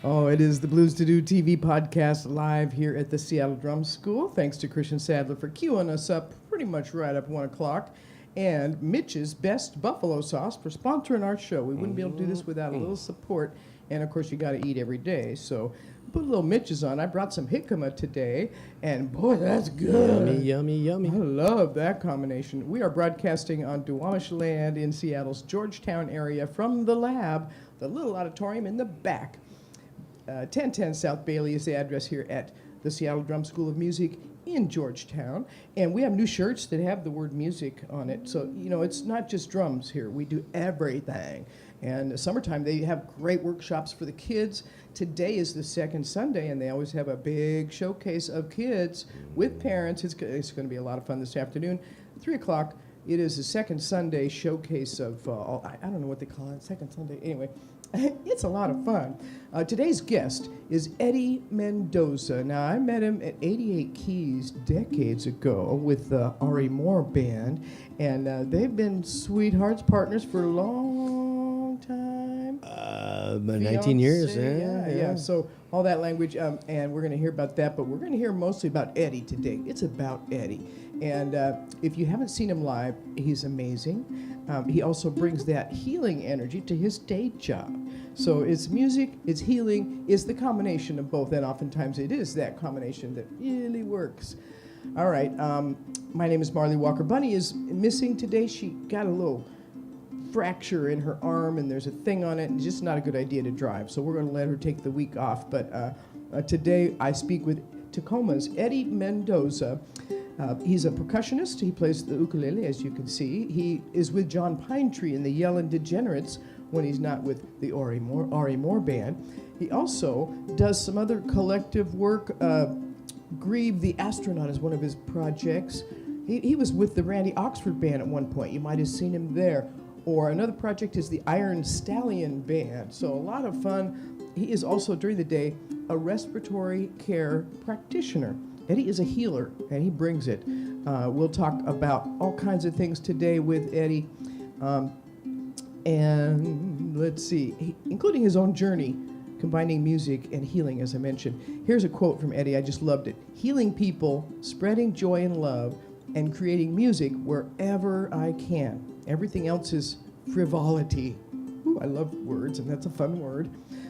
Oh, it is the Blues to Do TV podcast live here at the Seattle Drum School. Thanks to Christian Sadler for queuing us up pretty much right up 1 o'clock. And Mitch's Best Buffalo Sauce for sponsoring our show. We wouldn't be able to do this without a little support. And, of course, you got to eat every day. So put a little Mitch's on. I brought some jicama today, and, boy, that's good. Yummy, yummy, yummy. I love that combination. We are broadcasting on Duwamish land in Seattle's Georgetown area from the lab, the little auditorium in the back. 1010 South Bailey is the address here at the Seattle Drum School of Music in Georgetown. And we have new shirts that have the word music on it. So, you know, it's not just drums here. We do everything. And summertime, they have great workshops for the kids. Today is the second Sunday, and they always have a big showcase of kids with parents. It's going to be a lot of fun this afternoon. 3 o'clock, it is the second Sunday showcase of, I don't know what they call it, second Sunday. Anyway, it's a lot of fun. Today's guest is Eddie Mendoza. Now, I met him at 88 Keys decades ago with the Ari Moore Band, and they've been sweethearts, partners for a long time. 19 years, yeah. So all that language, and we're going to hear about that, but we're going to hear mostly about Eddie today. It's about Eddie. And if you haven't seen him live, he's amazing. He also brings that healing energy to his day job. So it's music, it's healing, it's the combination of both, and oftentimes it is that combination that really works. All right, my name is Marlee Walker. Bunny is missing today. She got a little fracture in her arm, and there's a thing on it, and it's just not a good idea to drive. So we're going to let her take the week off. But today I speak with Tacoma's Eddie Mendoza. He's a percussionist. He plays the ukulele, as you can see. He is with John Pinetree in the Yellin' Degenerates when he's not with the Ari Moore Band. He also does some other collective work. Grieve the Astronaut is one of his projects. He was with the Randy Oxford Band at one point. You might have seen him there. Or another project is the Iron Stallion Band. So a lot of fun. He is also, during the day, a respiratory care practitioner. Eddie is a healer, and he brings it. We'll talk about all kinds of things today with Eddie. And let's see, including his own journey, combining music and healing, as I mentioned. Here's a quote from Eddie. I just loved it. Healing people, spreading joy and love, and creating music wherever I can. Everything else is frivolity. Ooh, I love words, and that's a fun word.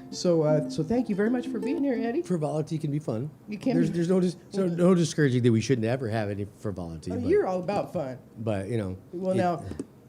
So thank you very much for being here, Eddie. Frivolity can be fun. You can. There's no discouraging that we shouldn't ever have any frivolity. Oh, you're all about fun. But, you know. Well, now,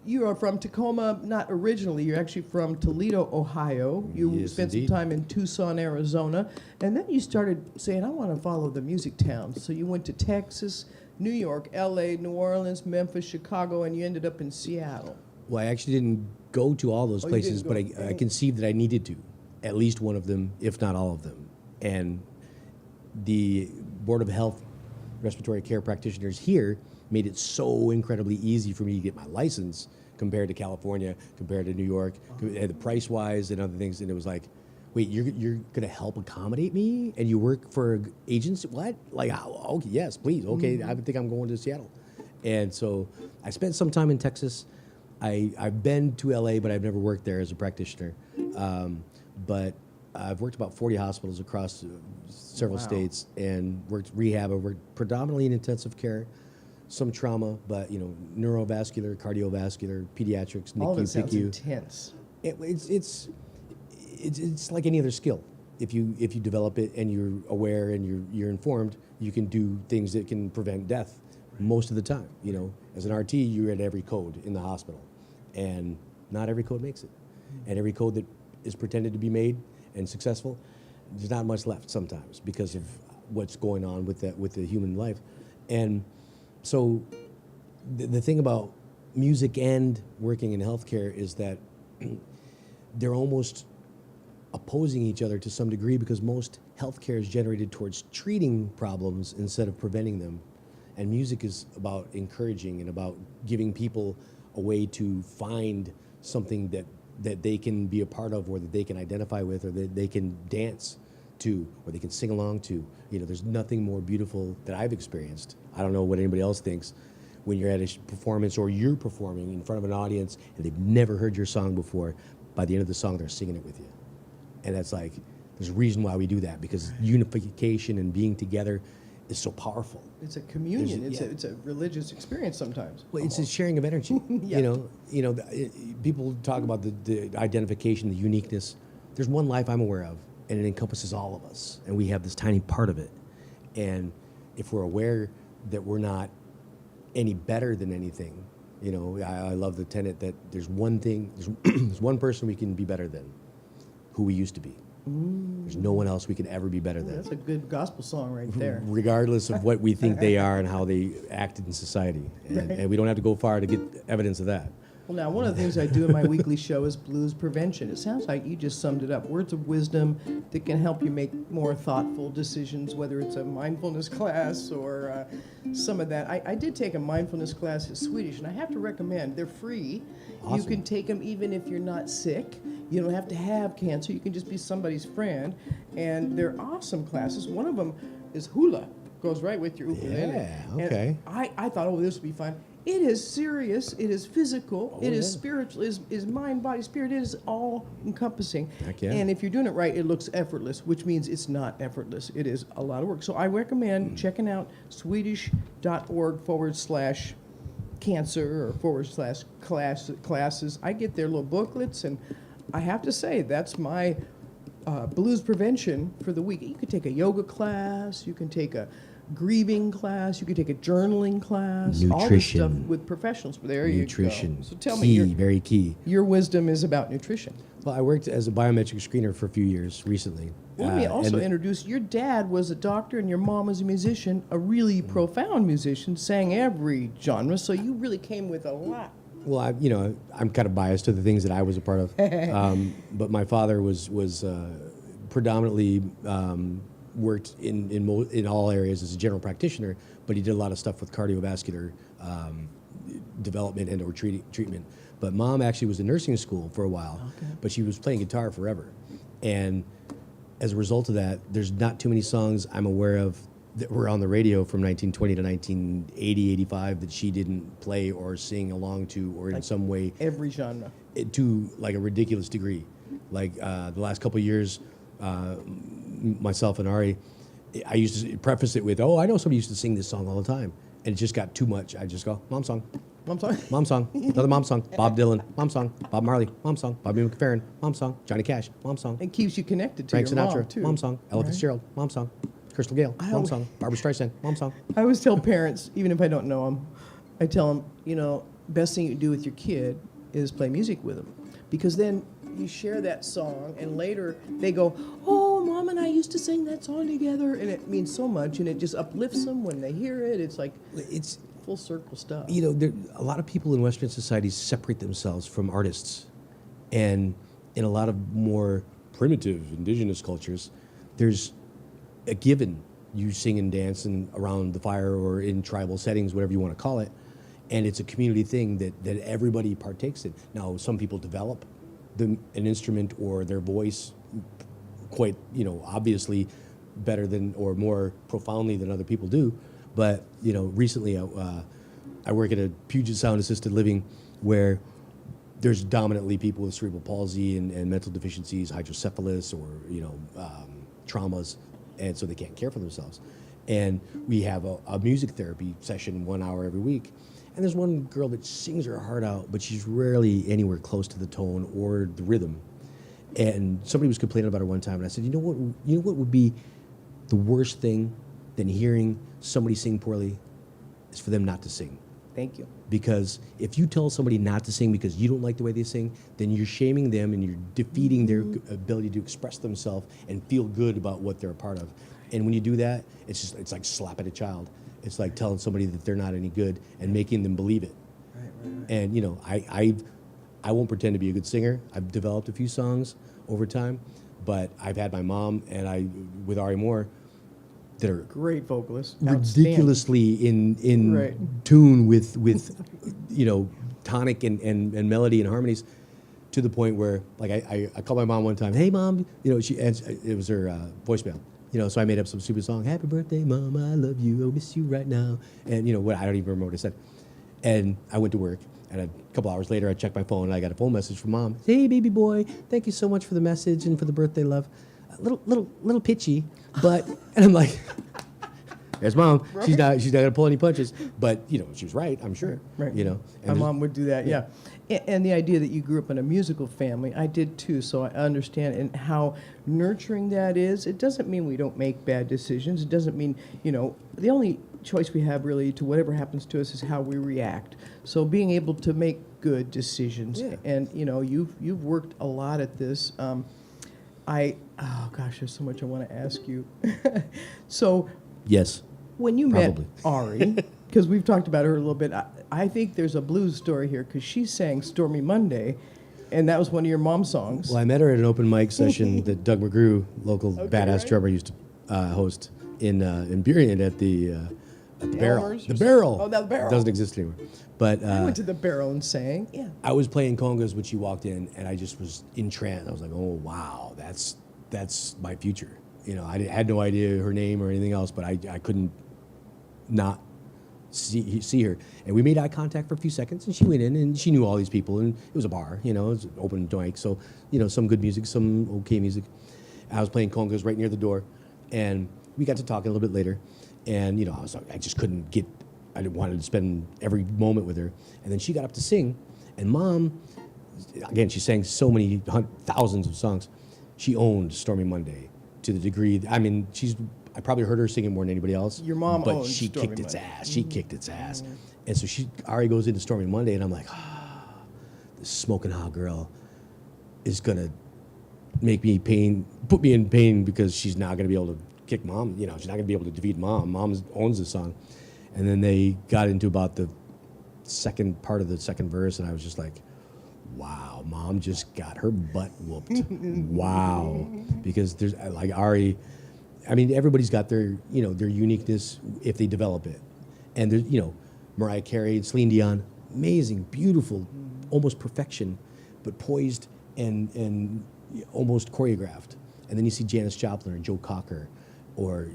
you are from Tacoma, not originally. You're actually from Toledo, Ohio. You spent some time in Tucson, Arizona. And then you started saying, I want to follow the music towns. So you went to Texas, New York, L.A., New Orleans, Memphis, Chicago, and you ended up in Seattle. Well, I actually didn't go to all those places, but I conceived that I needed to. At least one of them, if not all of them. And the Board of Health Respiratory Care Practitioners here made it so incredibly easy for me to get my license compared to California, compared to New York, the price-wise and other things. And it was like, wait, you're going to help accommodate me? And you work for an agency? What? Like, oh, yes, please. Okay, I think I'm going to Seattle. And so I spent some time in Texas. I've been to LA, but I've never worked there as a practitioner. But I've worked about 40 hospitals across several states and worked rehab. I worked predominantly in intensive care, some trauma, but neurovascular, cardiovascular, pediatrics, NICU, all that sounds PICU. Intense. It's like any other skill. If you develop it and you're aware and you're informed, you can do things that can prevent death most of the time. As an RT, you're at every code in the hospital, and not every code makes it, and every code that is pretended to be made and successful, there's not much left sometimes because of what's going on with the human life. And so the thing about music and working in healthcare is that they're almost opposing each other to some degree, because most healthcare is generated towards treating problems instead of preventing them. And music is about encouraging and about giving people a way to find something that they can be a part of, or that they can identify with, or that they can dance to, or they can sing along to. There's nothing more beautiful that I've experienced. I don't know what anybody else thinks, when you're at a performance or you're performing in front of an audience and they've never heard your song before. By the end of the song, they're singing it with you. And that's like, there's a reason why we do that, because unification and being together is so powerful. It's a communion. It's a religious experience sometimes. Well, it's a sharing of energy. Yeah. People talk about the identification, the uniqueness. There's one life I'm aware of, and it encompasses all of us, and we have this tiny part of it. And if we're aware that we're not any better than anything, I love the tenet that there's one thing, there's one person we can be better than, who we used to be. There's no one else we can ever be better than. That's a good gospel song right there. Regardless of what we think they are and how they act in society. And we don't have to go far to get evidence of that. Well, now, one of the things I do in my weekly show is blues prevention. It sounds like you just summed it up. Words of wisdom that can help you make more thoughtful decisions, whether it's a mindfulness class or some of that. I did take a mindfulness class in Swedish, and I have to recommend, they're free. Awesome. You can take them even if you're not sick. You don't have to have cancer. You can just be somebody's friend. And they're awesome classes. One of them is hula. Goes right with your ukulele. Yeah, okay. And I thought, this would be fun. It is serious. It is physical. It is spiritual. Is mind, body, spirit. It is all encompassing. Heck yeah. And if you're doing it right, it looks effortless, which means it's not effortless. It is a lot of work. So I recommend checking out swedish.org/cancer or /classes. I get their little booklets, and I have to say that's my blues prevention for the week. You could take a yoga class. You can take a grieving class. You could take a journaling class. Nutrition. All this stuff with professionals. There Nutrition. you go. So tell key, me, very key. Your wisdom is about nutrition. Well, I worked as a biometric screener for a few years recently. Let me also introduce, your dad was a doctor and your mom was a musician, a really profound musician, sang every genre, so you really came with a lot. Well, I'm kind of biased to the things that I was a part of, but my father was predominantly worked in all areas as a general practitioner, but he did a lot of stuff with cardiovascular development and or treatment. But Mom actually was in nursing school for a while, but she was playing guitar forever, and as a result of that, there's not too many songs I'm aware of that were on the radio from 1920 to 1980, 85 that she didn't play or sing along to, or in some way Every genre. to like a ridiculous degree. Like the last couple of years, myself and Ari, I used to preface it with, I know somebody used to sing this song all the time, and it just got too much. I just go, Mom song. Mom song? Mom song. Another Mom song. Bob Dylan. Mom song. Bob Marley. Mom song. Bobby McFerrin. Mom song. Johnny Cash. Mom song. It keeps you connected to Frank your Sinatra. mom, too. Mom song. Ella Right. Fitzgerald. Mom song. Crystal Gale. Mom song. Barbara Streisand. Mom song. I always tell parents, even if I don't know them, I tell them, best thing you can do with your kid is play music with them. Because then you share that song, and later they go, Mom and I used to sing that song together, and it means so much, and it just uplifts them when they hear it. It's like, it's full circle stuff. A lot of people in Western society separate themselves from artists. And in a lot of more primitive indigenous cultures, there's a given. You sing and dance around the fire or in tribal settings, whatever you want to call it. And it's a community thing that everybody partakes in. Now, some people develop an instrument or their voice quite, obviously better than or more profoundly than other people do. But, recently I work at a Puget Sound assisted living where there's dominantly people with cerebral palsy and mental deficiencies, hydrocephalus or, traumas, and so they can't care for themselves. And we have a music therapy session 1 hour every week. And there's one girl that sings her heart out, but she's rarely anywhere close to the tone or the rhythm. And somebody was complaining about her one time, and I said, you know what would be the worst thing than hearing somebody sing poorly is for them not to sing. Thank you. Because if you tell somebody not to sing because you don't like the way they sing, then you're shaming them and you're defeating their ability to express themselves and feel good about what they're a part of. And when you do that, it's like slapping a child. It's like telling somebody that they're not any good and making them believe it. Right. And I won't pretend to be a good singer. I've developed a few songs over time, but I've had my mom and with Ari Moore that are great vocalists, ridiculously in tune with tonic and melody and harmonies, to the point where like I called my mom one time, hey Mom, it was her voicemail. So I made up some stupid song, happy birthday, Mom, I love you, I miss you right now. And, I don't even remember what I said. And I went to work, and a couple hours later, I checked my phone, and I got a phone message from Mom. Hey, baby boy, thank you so much for the message and for the birthday love. A little pitchy, but and I'm like, there's Mom. Right. She's not gonna pull any punches, but she was right. I'm sure. Right. You know, and My there's- mom would do that, yeah. And the idea that you grew up in a musical family, I did too, so I understand and how nurturing that is. It doesn't mean we don't make bad decisions. It doesn't mean, the only choice we have really to whatever happens to us is how we react. So being able to make good decisions, Yeah. and you've worked a lot at this. Oh gosh, there's so much I want to ask you. So Yes. when you Probably. met Ari, because we've talked about her a little bit, I think there's a blues story here because she sang Stormy Monday, and that was one of your mom's songs. Well, I met her at an open mic session that Doug McGrew, local Okay, badass right. drummer, used to host in Burien at the Barrel. Elmer's The or Barrel. something? Oh, the Barrel. It doesn't exist anymore. But I went to the Barrel and sang. Yeah. I was playing congas when she walked in, and I just was entranced. I was like, "Oh wow, that's my future." I had no idea her name or anything else, but I couldn't not see her. And we made eye contact for a few seconds, and she went in, and she knew all these people, and it was a bar, it was an open mic, so some good music, some okay music. I was playing congas right near the door, and we got to talking a little bit later, and I just couldn't get. I wanted to spend every moment with her, and then she got up to sing, and Mom, again, she sang so many thousands of songs. She owned Stormy Monday to the degree. I probably heard her singing more than anybody else. Your mom but owned she Stormy kicked its Monday. ass. She kicked its ass, and so Ari goes into Stormy Monday, and I'm like, this smoking hot girl is gonna put me in pain because she's not gonna be able to kick Mom. She's not gonna be able to defeat Mom. Mom owns the song, and then they got into about the second part of the second verse, and I was just like, wow, Mom just got her butt whooped. Wow. Because there's like Ari, everybody's got their uniqueness if they develop it. And there's, Mariah Carey, Celine Dion, amazing, beautiful, almost perfection, but poised and almost choreographed. And then you see Janis Joplin or Joe Cocker or,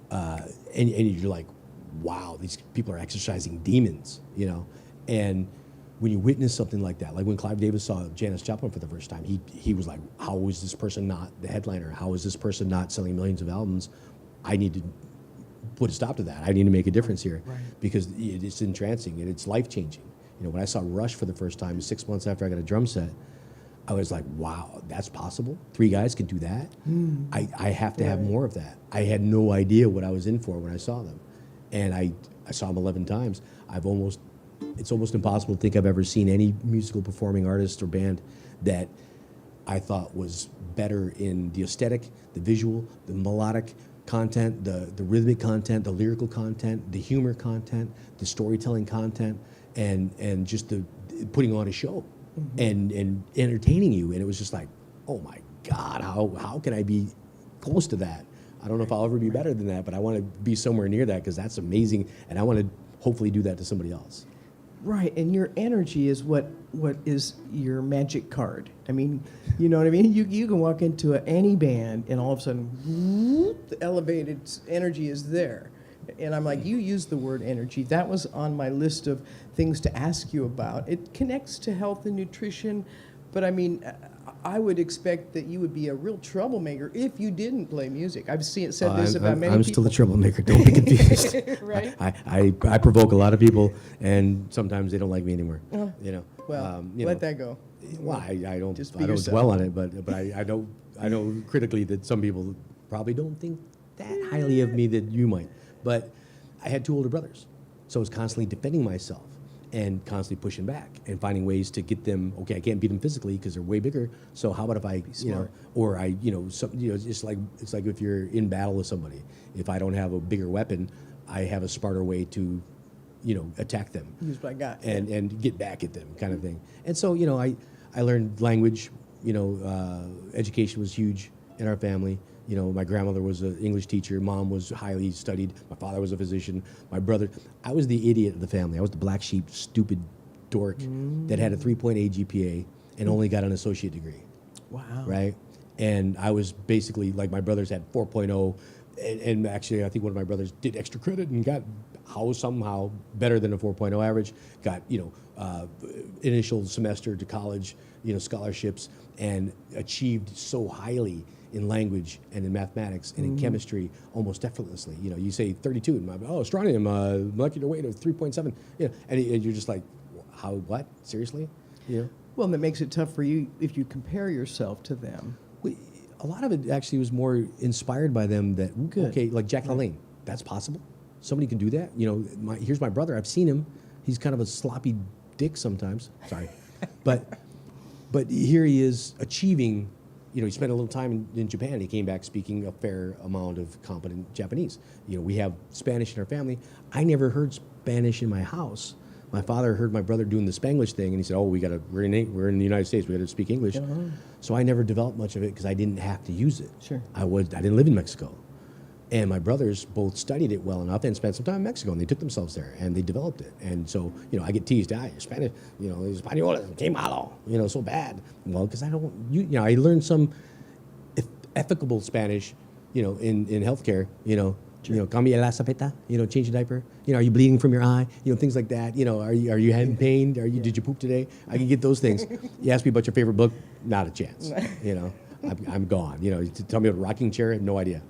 and you're like, wow, these people are exercising demons, and when you witness something like that, like when Clive Davis saw Janis Joplin for the first time, he was like, how is this person not the headliner? How is this person not selling millions of albums? I need to put a stop to that. I need to make a difference here. Right. Because it's entrancing and it's life-changing. When I saw Rush for the first time 6 months after I got a drum set, I was like, wow, that's possible? 3 guys can do that? I have to have more of that. I had no idea what I was in for when I saw them. And I saw them 11 times. It's almost impossible to think I've ever seen any musical performing artist or band that I thought was better in the aesthetic, the visual, the melodic content, the rhythmic content, the lyrical content, the humor content, the storytelling content, and just the putting on a show and entertaining you. And it was just like, oh my God, how can I be close to that? I don't know if I'll ever be better than that, but I want to be somewhere near that because that's amazing, and I want to hopefully do that to somebody else. Right, and your energy is what is your magic card. You know what I mean? You can walk into any band, and all of a sudden, whoop, the elevated energy is there. And I'm like, you used the word energy. That was on my list of things to ask you about. It connects to health and nutrition, but I would expect that you would be a real troublemaker if you didn't play music. I've said this about many people. I'm still a troublemaker. Don't be confused. Right? I provoke a lot of people, and sometimes they don't like me anymore. Well, let that go. Well, I don't Just be I don't yourself. dwell on it, but I know critically that some people probably don't think that highly of me that you might. But I had 2 older brothers, so I was constantly defending myself and constantly pushing back and finding ways to get them. Okay, I can't beat them physically because they're way bigger. So how about if I, or I, it's like if you're in battle with somebody. If I don't have a bigger weapon, I have a smarter way to, attack them. Use what I got. And get back at them, kind of thing. And so, I learned language. Education was huge in our family. My grandmother was an English teacher. Mom was highly studied. My father was a physician. My brother, I was the idiot of the family. I was the black sheep, stupid dork that had a 3.8 GPA and only got an associate degree. Wow. Right? And I was basically like my brothers had 4.0, and actually I think one of my brothers did extra credit and got how somehow better than a 4.0 average, got, initial semester to college, scholarships, and achieved so highly in language and in mathematics and in chemistry almost effortlessly. You say 32, and strontium, molecular weight of 3.7, and you're just like, how, what, seriously? Well, and that makes it tough for you if you compare yourself to them. A lot of it actually was more inspired by them that, Good. okay, like Jack LaLanne, that's possible. Somebody can do that. Here's my brother. I've seen him. He's kind of a sloppy dick sometimes. Sorry. but here he is achieving, he spent a little time in Japan. He came back speaking a fair amount of competent Japanese. We have Spanish in our family. I never heard Spanish in my house. My father heard my brother doing the Spanglish thing, and he said, we're in the United States, we got to speak English. So I never developed much of it because I didn't have to use it. Sure. I didn't live in Mexico. And my brothers both studied it well enough and spent some time in Mexico, and they took themselves there, and they developed it. And so, I get teased, you're Spanish, español, qué malo, so bad. Well, because I I learned some ethical Spanish, in healthcare, cambia la sapeta, change the diaper. Are you bleeding from your eye? Things like that. Are you having pain? Did you poop today? I can get those things. You ask me about your favorite book, not a chance. I'm gone. Tell me about a rocking chair, I have no idea.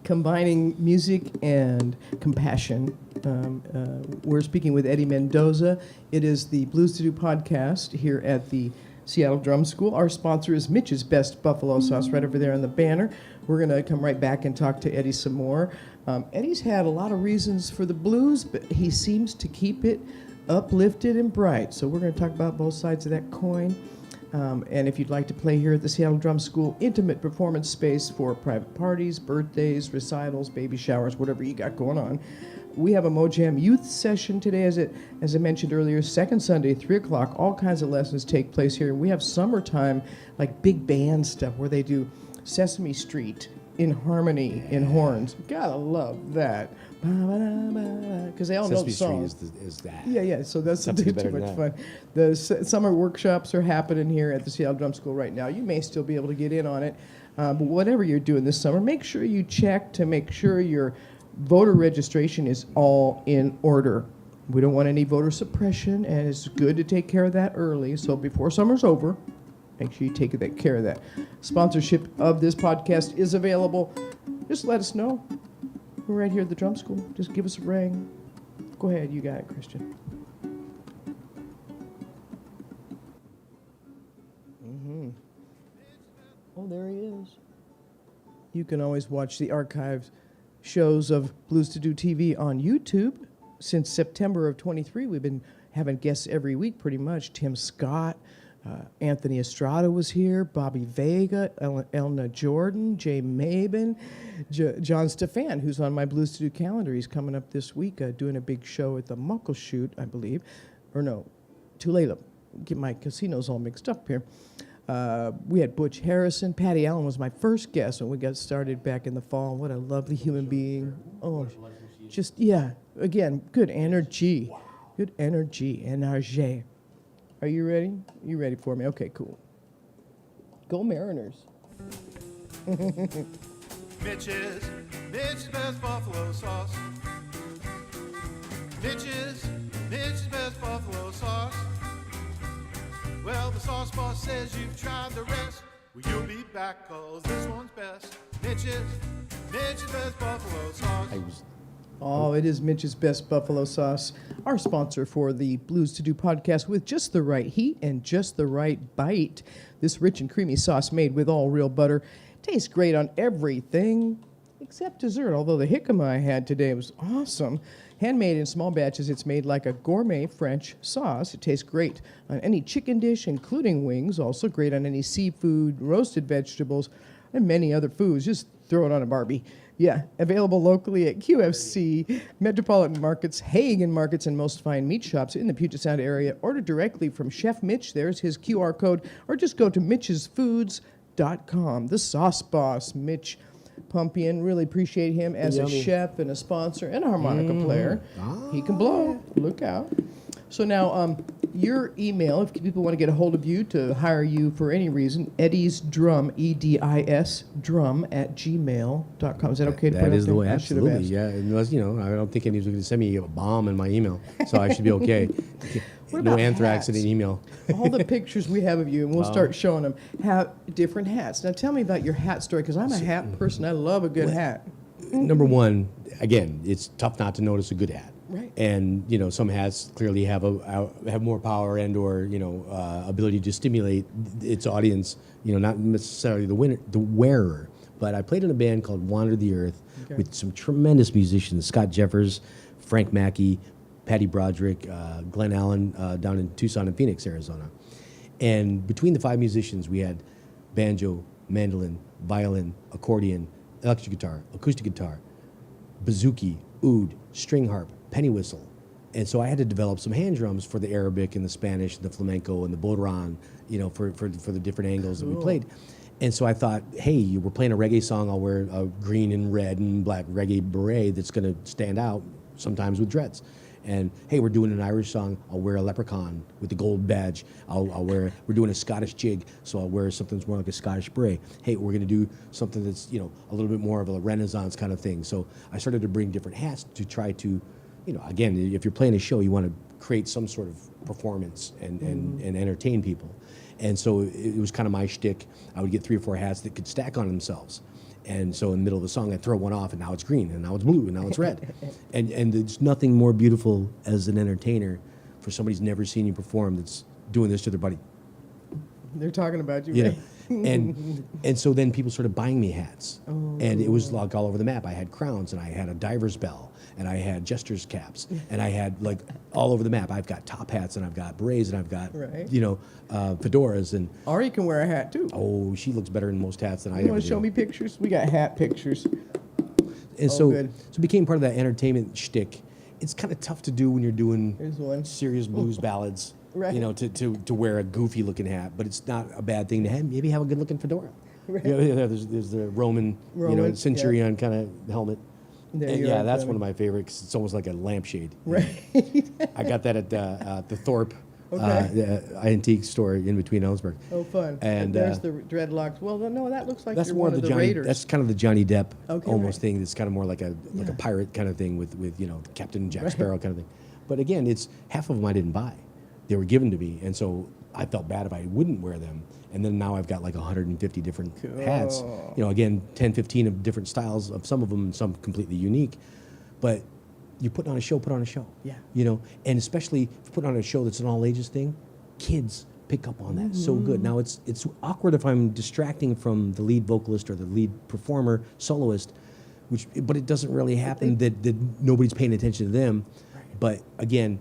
Combining music and compassion. We're speaking with Eddie Mendoza. It is the Blues to Do podcast here at the Seattle Drum School. Our sponsor is Mitch's Best Buffalo Sauce right over there on the banner. We're going to come right back and talk to Eddie some more. Eddie's had a lot of reasons for the blues, but he seems to keep it uplifted and bright. So we're going to talk about both sides of that coin. And if you'd like to play here at the Seattle Drum School, intimate performance space for private parties, birthdays, recitals, baby showers, whatever you got going on. We have a Mojam youth session today, as I mentioned earlier, second Sunday, 3 o'clock. All kinds of lessons take place here. We have summertime, like big band stuff, where they do Sesame Street in harmony, in horns. Gotta love that. Because they all know the song. Sesame Street is that. Yeah, so that's Something's too better much than fun. The summer workshops are happening here at the Seattle Drum School right now. You may still be able to get in on it. But whatever you're doing this summer, make sure you check to make sure your voter registration is all in order. We don't want any voter suppression, and it's good to take care of that early. So before summer's over, make sure you take care of that. Sponsorship of this podcast is available. Just let us know. We're right here at the Drum School. Just give us a ring. Go ahead, you got it, Christian. Oh, there he is. You can always watch the archives shows of Blues to Do TV on YouTube. Since September of 23, we've been having guests every week pretty much. Tim Scott, Anthony Estrada was here, Bobby Vega, Elna Jordan, Jay Mabin, John Stefan, who's on my Blues to Do calendar. He's coming up this week doing a big show at the Muckleshoot, I believe. Or no, Tulalip. Get my casinos all mixed up here. We had Butch Harrison. Patty Allen was my first guest when we got started back in the fall. What a lovely human being. Oh, just, again, good energy. Wow. Good energy. Energy. Are you ready? You ready for me? Okay, cool. Go Mariners. Mitch's Best Buffalo Sauce. Mitch's Best Buffalo Sauce. Well, the sauce boss says you've tried the rest. Well, you'll be back, cause this one's best. Mitch's Best Buffalo Sauce. Oh, it is Mitch's Best Buffalo Sauce, our sponsor for the Blues to Do podcast, with just the right heat and just the right bite. This rich and creamy sauce made with all real butter tastes great on everything except dessert, although the jicama I had today was awesome. Handmade in small batches, it's made like a gourmet French sauce. It tastes great on any chicken dish, including wings, also great on any seafood, roasted vegetables, and many other foods. Just throw it on a Barbie. Yeah, available locally at QFC, Metropolitan Markets, Hagen Markets, and most fine meat shops in the Puget Sound area. Order directly from Chef Mitch. There's his QR code. Or just go to mitchesfoods.com. The sauce boss, Mitch Pumpian. Really appreciate him as a chef and a sponsor and a harmonica player. He can blow. Look out. So now, your email, if people want to get a hold of you to hire you for any reason, Eddie's Drum, EDIS, drum at gmail.com. Is that okay to put That up is the there? way, I should have absolutely. asked. Yeah, unless, I don't think anyone's going to send me a bomb in my email, so I should be okay. What No about anthrax in hats? an email. All the pictures we have of you, and we'll start showing them, have different hats. Now tell me about your hat story, because I'm a hat person. I love a good hat. Number one, again, it's tough not to notice a good hat. Right. And some hats clearly have have more power and or ability to stimulate its audience. Not necessarily the wearer. But I played in a band called Wander the Earth with some tremendous musicians: Scott Jeffers, Frank Mackey, Patty Broderick, Glenn Allen down in Tucson and Phoenix, Arizona. And between the 5 musicians, we had banjo, mandolin, violin, accordion, electric guitar, acoustic guitar, bouzouki, oud, string harp, penny whistle. And so I had to develop some hand drums for the Arabic and the Spanish and the flamenco and the bodhran, for the different angles that we played. And so I thought, hey, we're playing a reggae song, I'll wear a green and red and black reggae beret that's going to stand out, sometimes with dreads. And hey, we're doing an Irish song, I'll wear a leprechaun with the gold badge. We're doing a Scottish jig, so I'll wear something that's more like a Scottish beret. Hey, we're gonna do something that's, a little bit more of a Renaissance kind of thing. So I started to bring different hats to try to, again, if you're playing a show, you want to create some sort of performance and entertain people. And so it was kind of my shtick. I would get 3 or 4 hats that could stack on themselves. And so in the middle of the song, I'd throw one off, and now it's green, and now it's blue, and now it's red. and there's nothing more beautiful as an entertainer for somebody who's never seen you perform that's doing this to their buddy. They're talking about you, Yeah. right? And so then people started buying me hats. And it was like all over the map. I had crowns, and I had a diver's bell, and I had jester's caps, and I had like all over the map. I've got top hats, and I've got berets, and I've got, Right. fedoras. And Or you can wear a hat, too. oh, she looks better in most hats than I You ever want to show do. me pictures? We got hat pictures. And Oh, so good. it became part of that entertainment shtick. It's kind of tough to do when you're doing Here's one. serious blues ballads. Right. To wear a goofy looking hat, but it's not a bad thing to have. Maybe have a good looking fedora. Right. There's the Roman, Roman, centurion kind of helmet. There And you yeah, are, that's Roman. one of my favorites. It's almost like a lampshade. Right. I got that at the Thorpe Okay. antique store in between Ellsberg. Oh, fun. And there's the dreadlocks. Well, no, that looks like That's you're more one of of the the Johnny. Raiders. That's kind of the Johnny Depp Okay, almost right. thing. That's kind of more like a pirate kind of thing with Captain Jack Sparrow kind of thing. But again, it's half of them I didn't buy. They were given to me, and so I felt bad if I wouldn't wear them. And then now I've got like 150 different hats. Again, 10, 15 of different styles of some of them, and some completely unique. But you're putting on a show, put on a show. Yeah. And especially if you put on a show that's an all ages thing, kids pick up on that so good. Now it's awkward if I'm distracting from the lead vocalist or the lead performer, soloist, but it doesn't really happen that nobody's paying attention to them. Right. But again,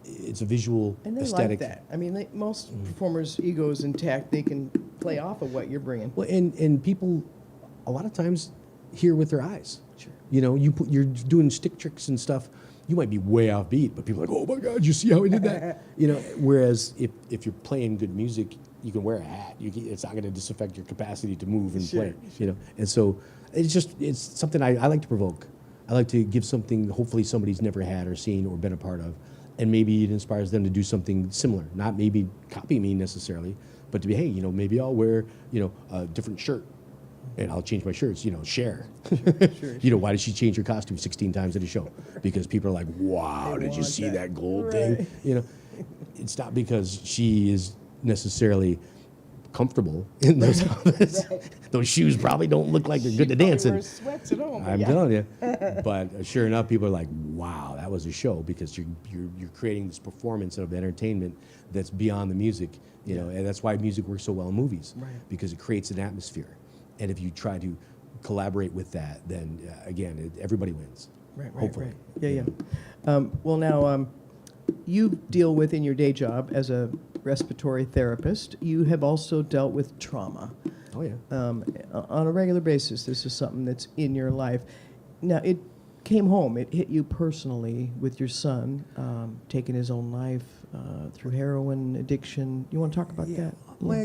it's a visual And they aesthetic. like that. I mean, most performers' ego is intact. They can play off of what you're bringing. Well, and people a lot of times hear with their eyes. Sure. You're doing stick tricks and stuff. You might be way off beat, but people are like, oh my God, you see how he did that? Whereas if you're playing good music, you can wear a hat. It's not going to disaffect your capacity to move and Sure, play. And so it's something I like to provoke. I like to give something hopefully somebody's never had or seen or been a part of, and maybe it inspires them to do something similar. Not maybe copy me necessarily, but to be, hey, maybe I'll wear a different shirt. And I'll change my shirts, share. Sure. Why did she change her costume 16 times at a show? Because people are like, wow, They did you want see that. that gold Right. thing? It's not because she is necessarily comfortable in those outfits. Those shoes probably don't look like they're good to dance in. Wears sweats at home. I'm telling you. But sure enough, people are like, wow, that was a show, because you're creating this performance of entertainment that's beyond the music, and that's why music works so well in movies, Right. because it creates an atmosphere. And if you try to collaborate with that, then again, everybody wins. Right. Hopefully. Yeah. Well, now, you deal with, in your day job as a respiratory therapist, you have also dealt with trauma. Oh yeah. On a regular basis. This is something that's in your life. Now, it came home. It hit you personally with your son taking his own life through heroin addiction. You want to talk about that? Well,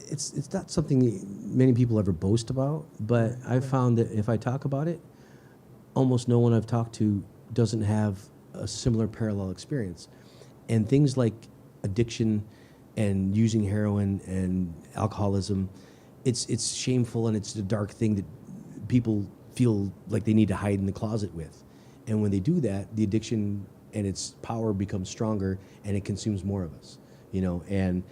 it's not something that many people ever boast about, but I've found that if I talk about it, almost no one I've talked to doesn't have a similar parallel experience. And things like addiction and using heroin and alcoholism, it's shameful and it's a dark thing that people feel like they need to hide in the closet with. And when they do that, the addiction and its power becomes stronger and it consumes more of us, you know. And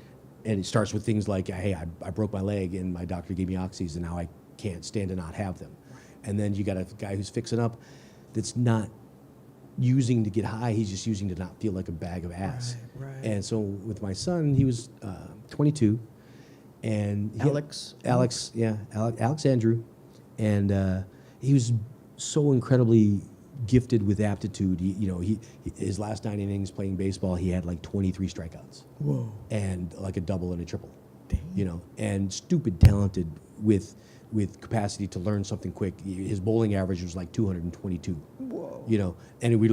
it starts with things like, hey, I broke my leg and my doctor gave me oxys and now I can't stand to not have them. And then you got a guy who's fixing up that's not using to get high, he's just using to not feel like a bag of ass. Right. And so with my son, he was 22, and Alex Andrew, and he was so incredibly gifted with aptitude. His last 9 innings playing baseball, he had like 23 strikeouts. Whoa. And like a double and a triple. Dang. You know, and stupid talented with capacity to learn something quick. His bowling average was like 222. Whoa. You know, and we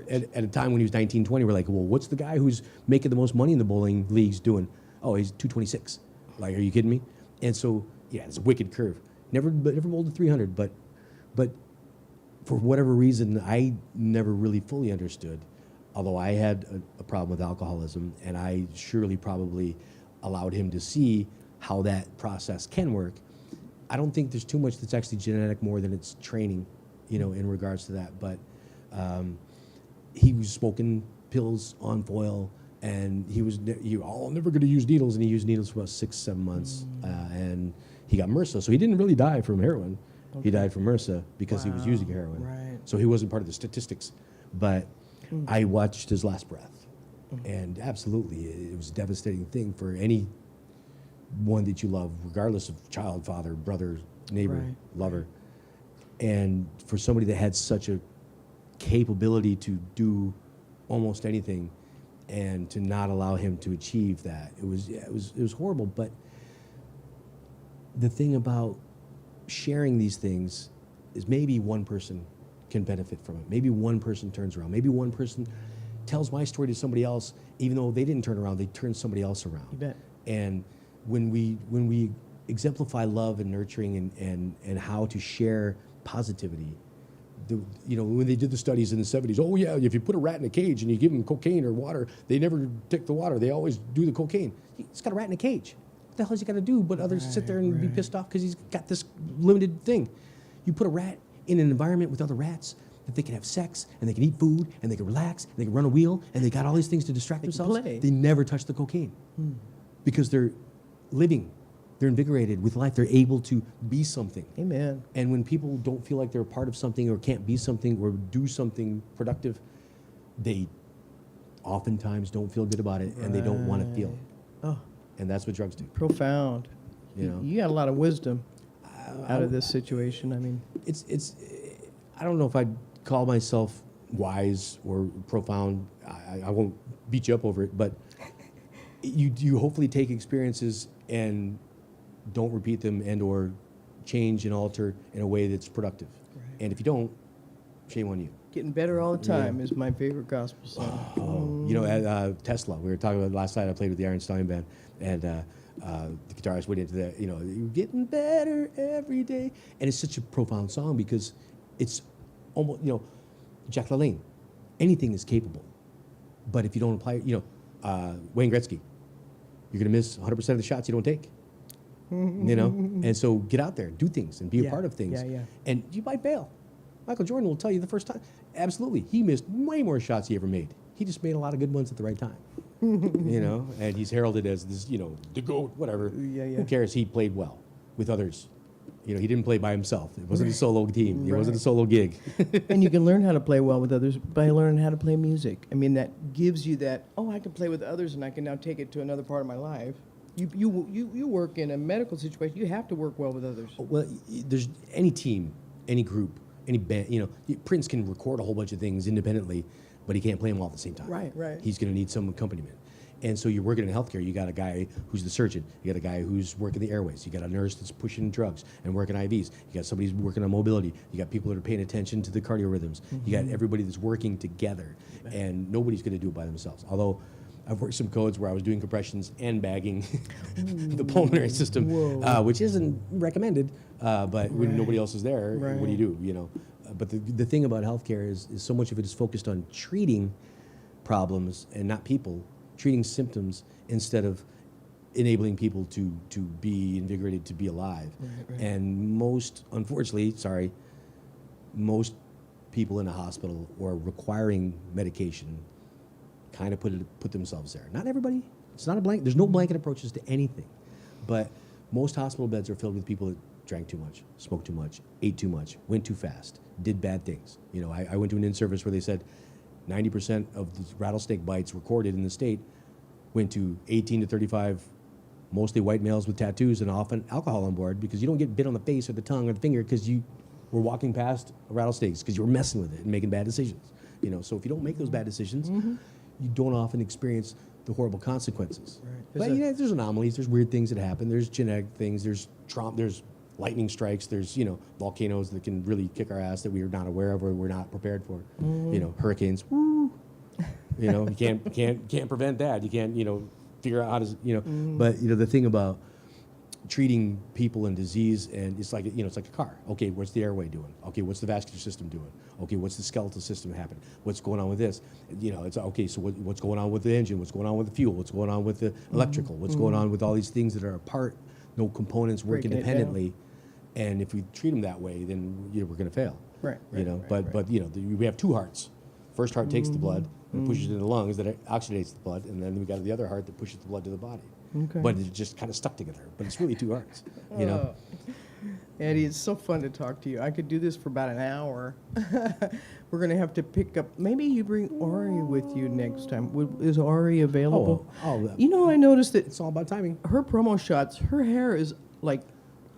at a time when he was 19, 20, we're like, well, what's the guy who's making the most money in the bowling leagues doing? Oh, he's 226. Like, are you kidding me? And so, yeah, it's a wicked curve. Never bowled a 300, but for whatever reason, I never really fully understood. Although I had a problem with alcoholism, and I surely probably allowed him to see how that process can work. I don't think there's too much that's actually genetic more than it's training, you know, in regards to that. But he was smoking pills on foil, and I'm never going to use needles, and he used needles for about 6-7 months, and he got MRSA. So he didn't really die from heroin. Okay. He died from MRSA because he was using heroin. Right. So he wasn't part of the statistics. But I watched his last breath, and absolutely, it was a devastating thing for any one that you love, regardless of child, father, brother, neighbor, lover. And for somebody that had such a capability to do almost anything, and to not allow him to achieve that, it was horrible. But the thing about sharing these things is maybe one person can benefit from it. Maybe one person turns around. Maybe one person tells my story to somebody else, even though they didn't turn around, they turned somebody else around. You bet. And when we exemplify love and nurturing and how to share positivity, when they did the studies in the 70s, oh yeah, if you put a rat in a cage and you give them cocaine or water, they never take the water. They always do the cocaine. He's got a rat in a cage. What the hell has he got to do? But others sit there and be pissed off because he's got this limited thing. You put a rat in an environment with other rats that they can have sex and they can eat food and they can relax and they can run a wheel and they got all these things to distract themselves. Play. They never touch the cocaine because they're living. They're invigorated with life. They're able to be something. Amen. And when people don't feel like they're a part of something or can't be something or do something productive, they oftentimes don't feel good about it and they don't want to feel. Oh, And that's what drugs do. profound. You know? You got a lot of wisdom out of this situation. I mean, It's I don't know if I'd call myself wise or profound. I won't beat you up over it, but you hopefully take experiences and don't repeat them and or change and alter in a way that's productive. Right. And if you don't, shame on you. getting better all the time is my favorite gospel song. At Tesla, we were talking about last night. I played with the Iron Stallion band, and the guitarist went into that. You're getting better every day, and it's such a profound song because it's almost Jack LaLanne. Anything is capable, but if you don't apply, Wayne Gretzky, you're gonna miss 100% of the shots you don't take. And so get out there, do things, and be a part of things. Yeah. And you might bail. Michael Jordan will tell you the first time. Absolutely, he missed way more shots he ever made. He just made a lot of good ones at the right time. And he's heralded as this, the GOAT, whatever. Yeah. Who cares? He played well with others. He didn't play by himself. It wasn't a solo team. It wasn't a solo gig. And you can learn how to play well with others by learning how to play music. I mean, that gives you that, I can play with others and I can now take it to another part of my life. You work in a medical situation, you have to work well with others. Well, there's any team, any group, any band, Prince can record a whole bunch of things independently, but he can't play them all at the same time. Right. He's going to need some accompaniment. And so you're working in healthcare. You got a guy who's the surgeon. You got a guy who's working the airways. You got a nurse that's pushing drugs and working IVs. You got somebody who's working on mobility. You got people that are paying attention to the cardio rhythms. You got everybody that's working together, and nobody's going to do it by themselves. Although I've worked some codes where I was doing compressions and bagging the pulmonary system, which isn't recommended. But when nobody else is there, what do you do? But the thing about healthcare is so much of it is focused on treating problems and not people, treating symptoms instead of enabling people to be invigorated, to be alive. Right. And most, unfortunately, most people in a hospital or requiring medication kind of put themselves there. Not everybody. It's not a blanket. There's no blanket approaches to anything. But most hospital beds are filled with people that drank too much, smoked too much, ate too much, went too fast, did bad things. You know, I went to an in-service where they said 90% of the rattlesnake bites recorded in the state went to 18 to 35, mostly white males with tattoos and often alcohol on board, because you don't get bit on the face or the tongue or the finger because you were walking past rattlesnakes because you were messing with it and making bad decisions. You know, so if you don't make those bad decisions, you don't often experience the horrible consequences. Right. But you know, there's anomalies, there's weird things that happen, there's genetic things, there's trauma, there's lightning strikes, there's, you know, volcanoes that can really kick our ass that we are not aware of or we're not prepared for. You know, hurricanes, woo. You know, you can't prevent that. You can't, you know, figure out how to, you know. But, you know, the thing about treating people and disease, and it's like, you know, it's like a car. Okay, what's the airway doing? Okay, what's the vascular system doing? Okay, what's the skeletal system happening? What's going on with this? You know, it's okay, so what's going on with the engine? What's going on with the fuel? What's going on with the electrical? What's going on with all these things that are apart, no components work Breaking it independently? And if we treat them that way, then, you know, we're going to fail. Right. You know, right. but you know, we have two hearts. First heart takes the blood and pushes it in the lungs, that oxygenates the blood, and then we got the other heart that pushes the blood to the body. Okay. But it's just kind of stuck together. But it's really two hearts, you know. Eddie, it's so fun to talk to you. I could do this for about an hour. We're going to have to pick up. Maybe you bring Ari with you next time. Is Ari available? You know, I noticed that It's all about timing. her promo shots, her hair is like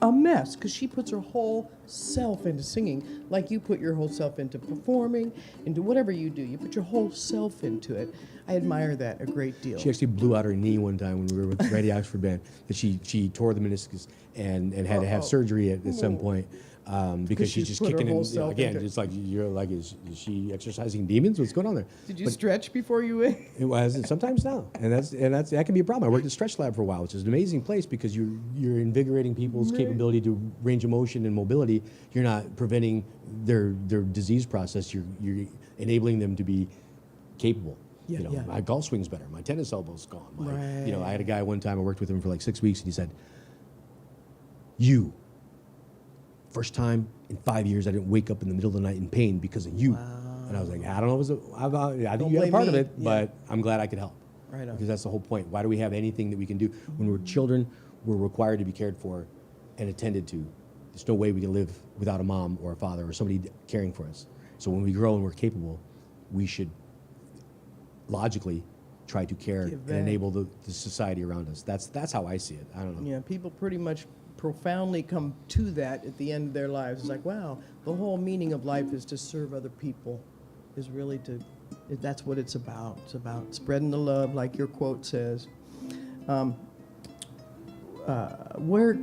a mess because she puts her whole self into singing, like you put your whole self into performing, into whatever you do. You put your whole self into it. I admire that a great deal. She actually blew out her knee one time when we were with the Randy Oxford band. That she tore the meniscus and had to have surgery at some point because she's just put her kicking in. whole You know, self again, into it. it's like you're like, is she exercising demons? What's going on there? Did you But stretch before you went? it was, and sometimes no, and that can be a problem. I worked at Stretch Lab for a while, which is an amazing place because you're invigorating people's capability to range of motion and mobility. You're not preventing their disease process. You're enabling them to be capable. Yeah, you know, yeah. my golf swing's better. My tennis elbow's gone. You know, Right. I had a guy one time. I worked with him for like 6 weeks, and he said, first time in 5 years I didn't wake up in the middle of the night in pain because of you. And I was like, I don't know, I think you had a blame part of me. it, Yeah. but I'm glad I could help. Right on. Because that's the whole point. Why do we have anything that we can do? When we're children, we're required to be cared for and attended to. There's no way we can live without a mom or a father or somebody caring for us. So when we grow and we're capable, we should logically try to care Give and back. enable the society around us. That's how I see it. I don't know. Yeah, people pretty much profoundly come to that at the end of their lives. It's like, wow, the whole meaning of life is to serve other people, is really that's what it's about. It's about spreading the love, like your quote says. Where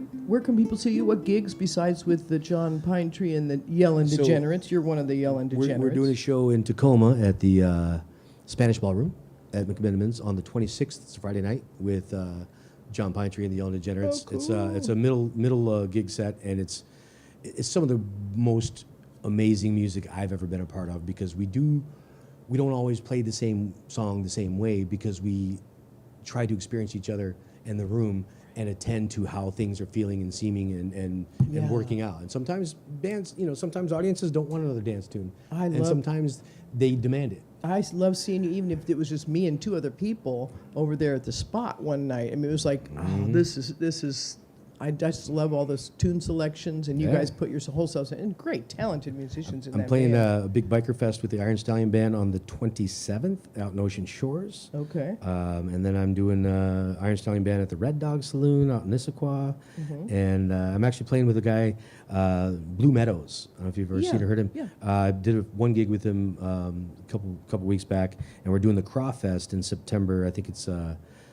can people see you? What gigs besides with the John Pine Tree and the Yellin' So, Degenerates? You're one of the Yellin' Degenerates. We're doing a show in Tacoma at the Spanish Ballroom at McMenamins on the 26th. It's a Friday night with John Pine Tree and the Yellow Degenerates. Oh, It's a middle gig set, and it's some of the most amazing music I've ever been a part of, because we don't always play the same song the same way, because we try to experience each other in the room and attend to how things are feeling and seeming and Yeah. working out. And sometimes bands, sometimes audiences don't want another dance tune, and love- sometimes they demand it. I love seeing you, even if it was just me and two other people over there at the spot one night. I mean, it was like, oh, this is. I just love all those tune selections, and you Yeah. guys put your whole selves in. And great, talented musicians in I'm that playing band. a big biker fest with the Iron Stallion Band on the 27th out in Ocean Shores. Okay. And then I'm doing Iron Stallion Band at the Red Dog Saloon out in Issaquah. And I'm actually playing with a guy, Blue Meadows. I don't know if you've ever seen or heard him. Yeah. I did one gig with him a couple weeks back, and we're doing the Craw Fest in September. I think it's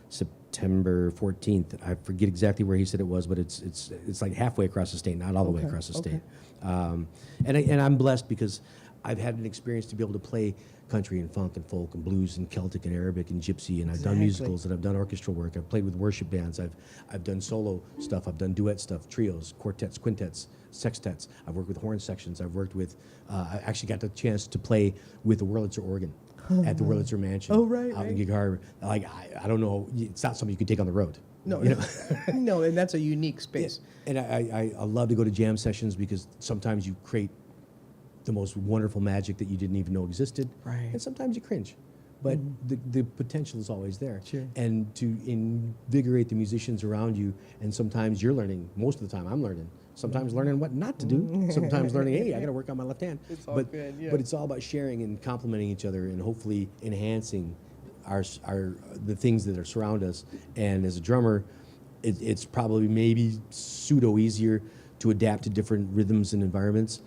September 14th. I forget exactly where he said it was, but it's like halfway across the state, not all the way across the state. And I'm blessed because I've had an experience to be able to play country and funk and folk and blues and Celtic and Arabic and gypsy, and I've done musicals and I've done orchestral work. I've played with worship bands. I've done solo stuff. I've done duet stuff, trios, quartets, quintets, sextets. I've worked with horn sections. I've worked with. I actually got the chance to play with the Wurlitzer organ at the Wurlitzer Mansion. Oh, right, out in right. Gig Harbor. Like I don't know. It's not something you can take on the road. No, you know? no, and that's a unique space. And I love to go to jam sessions because sometimes you create the most wonderful magic that you didn't even know existed. Right. And sometimes you cringe. But the potential is always there. Sure. And to invigorate the musicians around you, and sometimes you're learning, most of the time I'm learning. Sometimes learning what not to do. Sometimes learning, hey, I got to work on my left hand. It's all good, yeah. But it's all about sharing and complementing each other and hopefully enhancing the things that are surround us. And as a drummer, it's probably maybe pseudo easier to adapt to different rhythms and environments,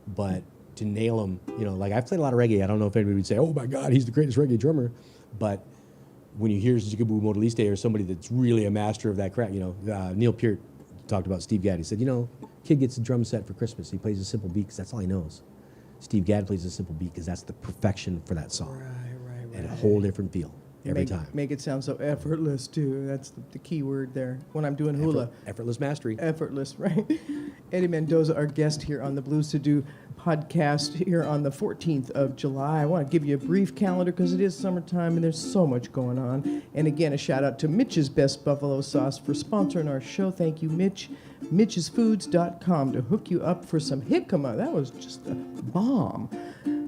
but to nail them, like I've played a lot of reggae. I don't know if anybody would say, oh my God, he's the greatest reggae drummer. But when you hear Zigaboo Modaliste or somebody that's really a master of that craft, Neil Peart talked about Steve Gadd. He said, kid gets a drum set for Christmas. He plays a simple beat because that's all he knows. Steve Gadd plays a simple beat because that's the perfection for that song. Right. And a whole different feel every time. Make it sound so effortless, too. That's the key word there. When I'm doing hula. Effortless mastery. Effortless, right? Eddie Mendoza, our guest here on the Blues to Do podcast here on the 14th of July. I want to give you a brief calendar because it is summertime and there's so much going on. And again, a shout out to Mitch's Best Buffalo Sauce for sponsoring our show. Thank you, Mitch. Mitch'sFoods.com to hook you up for some jicama. That was just a bomb.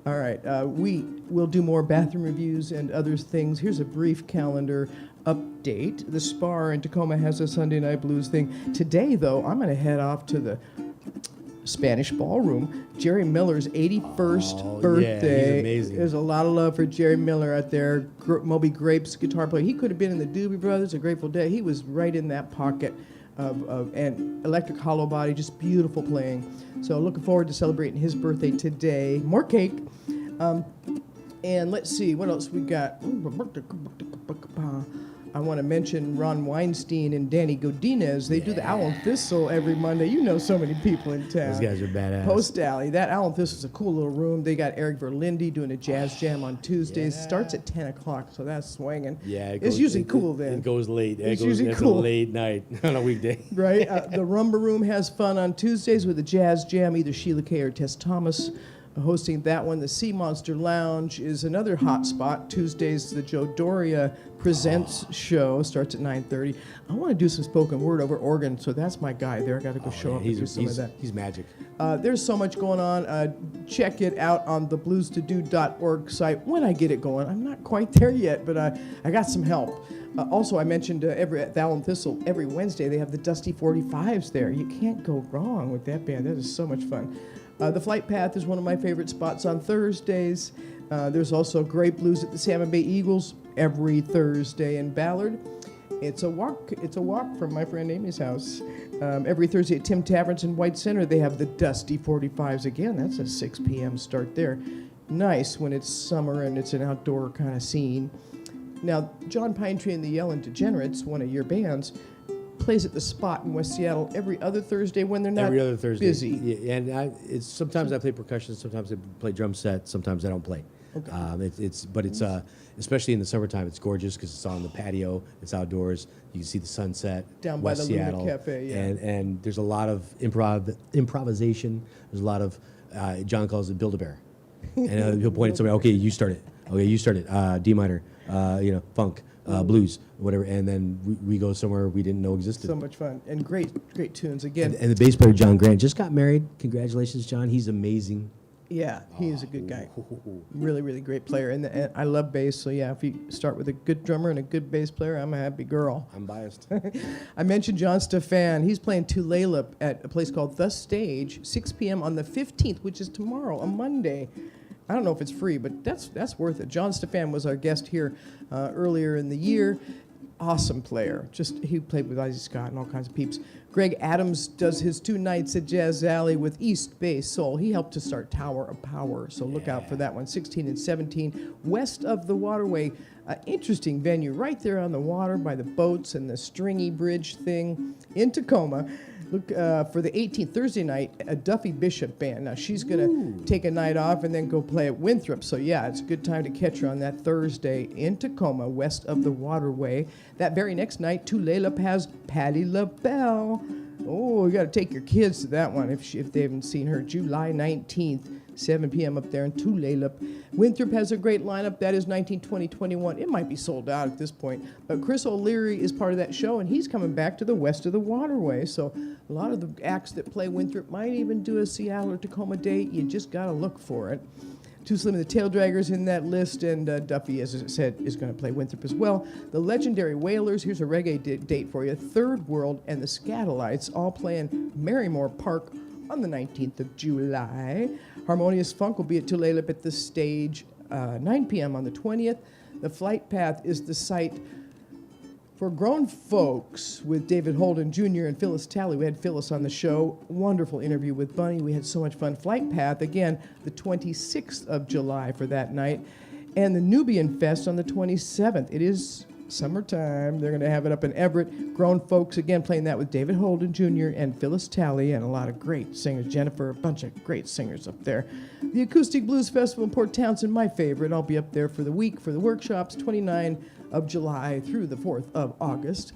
All right, we will do more bathroom reviews and other things. Here's a brief calendar update. The Spar in Tacoma has a Sunday Night Blues thing. Today, though, I'm going to head off to the Spanish Ballroom. Jerry Miller's 81st birthday. Yeah, he's amazing. There's a lot of love for Jerry Miller out there. Moby Grape's guitar player. He could have been in the Doobie Brothers, a Grateful Dead. He was right in that pocket and Electric Hollow Body, just beautiful playing. So looking forward to celebrating his birthday today. More cake. And let's see, what else we got? I want to mention Ron Weinstein and Danny Godinez. They do the Owl and Thistle every Monday. You know so many people in town. Those guys are badass. Post Alley. That Owl and Thistle is a cool little room. They got Eric Verlinde doing a jazz jam on Tuesdays. Starts at 10 o'clock, so that's swinging. Yeah, it's usually cool then. It goes late. It's goes, usually it's cool. a late night on a weekday. Right? The Rumba Room has fun on Tuesdays with a jazz jam, either Sheila Kay or Tess Thomas hosting that one. The Sea Monster Lounge is another hot spot. Tuesdays, the Joe Doria Presents show starts at 9:30. I want to do some spoken word over organ, so that's my guy there. I got to go show up and do some of that. He's magic. There's so much going on. Check it out on the bluestodo.org site when I get it going. I'm not quite there yet, but I got some help. Also, I mentioned at Thal and Thistle, every Wednesday they have the Dusty 45s there. You can't go wrong with that band. That is so much fun. The Flight Path is one of my favorite spots on Thursdays. There's also Great Blues at the Salmon Bay Eagles every Thursday in Ballard. It's a walk from my friend Amy's house. Every Thursday at Tim Taverns in White Center, they have the Dusty 45s again. That's a 6 p.m. start there. Nice when it's summer and it's an outdoor kind of scene. Now, John Pinetree and the Yellin' Degenerates, one of your bands, plays at the Spot in West Seattle every other Thursday when they're not every other Thursday. busy. Yeah, and sometimes I play percussion, sometimes I play drum set, sometimes I don't play. Okay. It's especially in the summertime, it's gorgeous because it's on the patio, it's outdoors. You can see the sunset Down West by the Seattle, Luna Cafe, yeah. And there's a lot of improvisation. There's a lot of John calls it Build-A-Bear, and he'll point at somebody. Okay, you start it. Okay, you start it. D minor, funk, blues, whatever, and then we go somewhere we didn't know existed. So much fun and great tunes again. And the bass player John Grant just got married. Congratulations, John. He's amazing. Yeah, he is a good guy. Really, really great player. And I love bass, so yeah, if you start with a good drummer and a good bass player, I'm a happy girl. I'm biased. I mentioned John Stefan. He's playing Tulalip at a place called The Stage, 6 p.m. on the 15th, which is tomorrow, a Monday. I don't know if it's free, but that's worth it. John Stefan was our guest here earlier in the year. Awesome player. He played with Ozzy Scott and all kinds of peeps. Greg Adams does his 2 nights at Jazz Alley with East Bay Soul. He helped to start Tower of Power, so look out for that one. 16 and 17, west of the Waterway. Interesting venue right there on the water by the boats and the stringy bridge thing in Tacoma. Look for the 18th, Thursday night, a Duffy Bishop band. Now, she's going to take a night off and then go play at Winthrop. So, yeah, it's a good time to catch her on that Thursday in Tacoma, west of the Waterway. That very next night, Tulalip has Patti LaBelle. Oh, you got to take your kids to that one if they haven't seen her. July 19th, 7 p.m. up there in Tulalip. Winthrop has a great lineup. That is 19, 20, 21. It might be sold out at this point. But Chris O'Leary is part of that show, and he's coming back to the west of the Waterway. So a lot of the acts that play Winthrop might even do a Seattle or Tacoma date. You just got to look for it. Too Slim and the Tail Draggers in that list, and Duffy, as I said, is going to play Winthrop as well. The Legendary Wailers, here's a reggae date for you. Third World and the Scatolites all playing Marymore Park on the 19th of July. Harmonious Funk will be at Tulalip at the stage, 9 p.m. on the 20th. The Flight Path is the site for grown folks with David Holden Jr. and Phyllis Talley. We had Phyllis on the show. Wonderful interview with Bunny. We had so much fun. Flight Path, again, the 26th of July for that night. And the Nubian Fest on the 27th. It is summertime. They're going to have it up in Everett. Grown folks, again, playing that with David Holden Jr. and Phyllis Talley and a lot of great singers. Jennifer, a bunch of great singers up there. The Acoustic Blues Festival in Port Townsend, my favorite. I'll be up there for the week for the workshops, 29 of July through the 4th of August.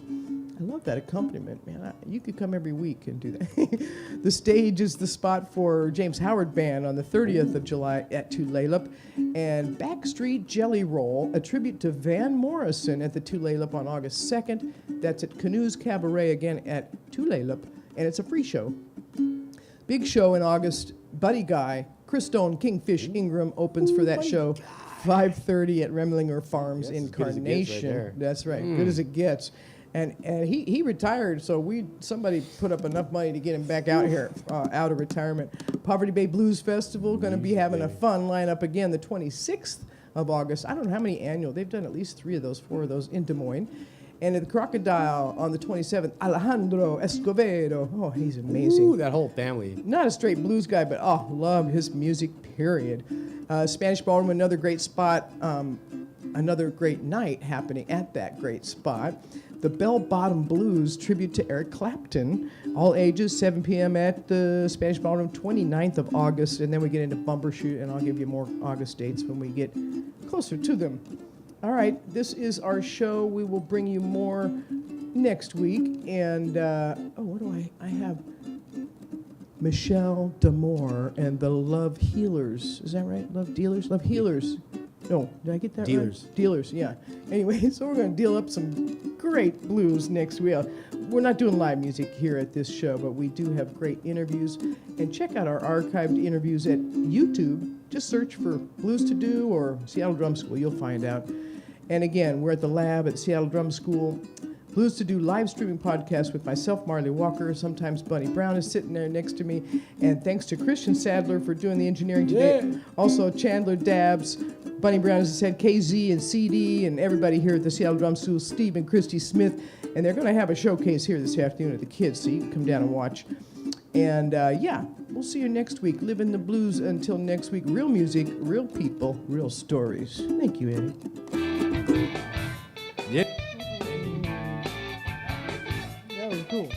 I love that accompaniment, man. You could come every week and do that. The stage is the spot for James Howard Band on the 30th of July at Tulalip. And Backstreet Jelly Roll, a tribute to Van Morrison at the Tulalip on August 2nd. That's at Canoes Cabaret again at Tulalip. And it's a free show. Big show in August. Buddy Guy, Chris Stone, Kingfish Ingram opens for that show. 5:30 at Remlinger Farms in Carnation. That's right, good as it gets. And he retired, so somebody put up enough money to get him back out here, out of retirement. Poverty Bay Blues Festival, going to be having a fun lineup again, the 26th of August. I don't know how many annual. They've done at least 4 of those in Des Moines. And at the Crocodile on the 27th, Alejandro Escobedo. Oh, he's amazing. Ooh, that whole family. Not a straight blues guy, but love his music, period. Spanish Ballroom, another great spot, another great night happening at that great spot. The Bell Bottom Blues tribute to Eric Clapton, all ages, 7 p.m. at the Spanish Ballroom, 29th of August, and then we get into Bumbershoot, and I'll give you more August dates when we get closer to them. All right, this is our show. We will bring you more next week, and what do I have? Michelle D'Amour and the Love Healers. Is that right? Love Dealers? Love Healers. No, did I get that Dealers. right? Dealers, yeah. Anyway, so we're going to deal up some great blues next week. We're not doing live music here at this show, but we do have great interviews. And check out our archived interviews at YouTube. Just search for Blues to Do or Seattle Drum School. You'll find out. And again, we're at the lab at Seattle Drum School. Blues to Do live streaming podcast with myself, Marlee Walker. Sometimes Bunny Brown is sitting there next to me. And thanks to Christian Sadler for doing the engineering today. Yeah. Also, Chandler Dabbs, Bunny Brown, as I said, KZ and CD, and everybody here at the Seattle Drum School, Steve and Christy Smith. And they're going to have a showcase here this afternoon at the Kids, so you can come down and watch. And we'll see you next week. Live in the blues until next week. Real music, real people, real stories. Thank you, Eddie. Yeah. That was cool.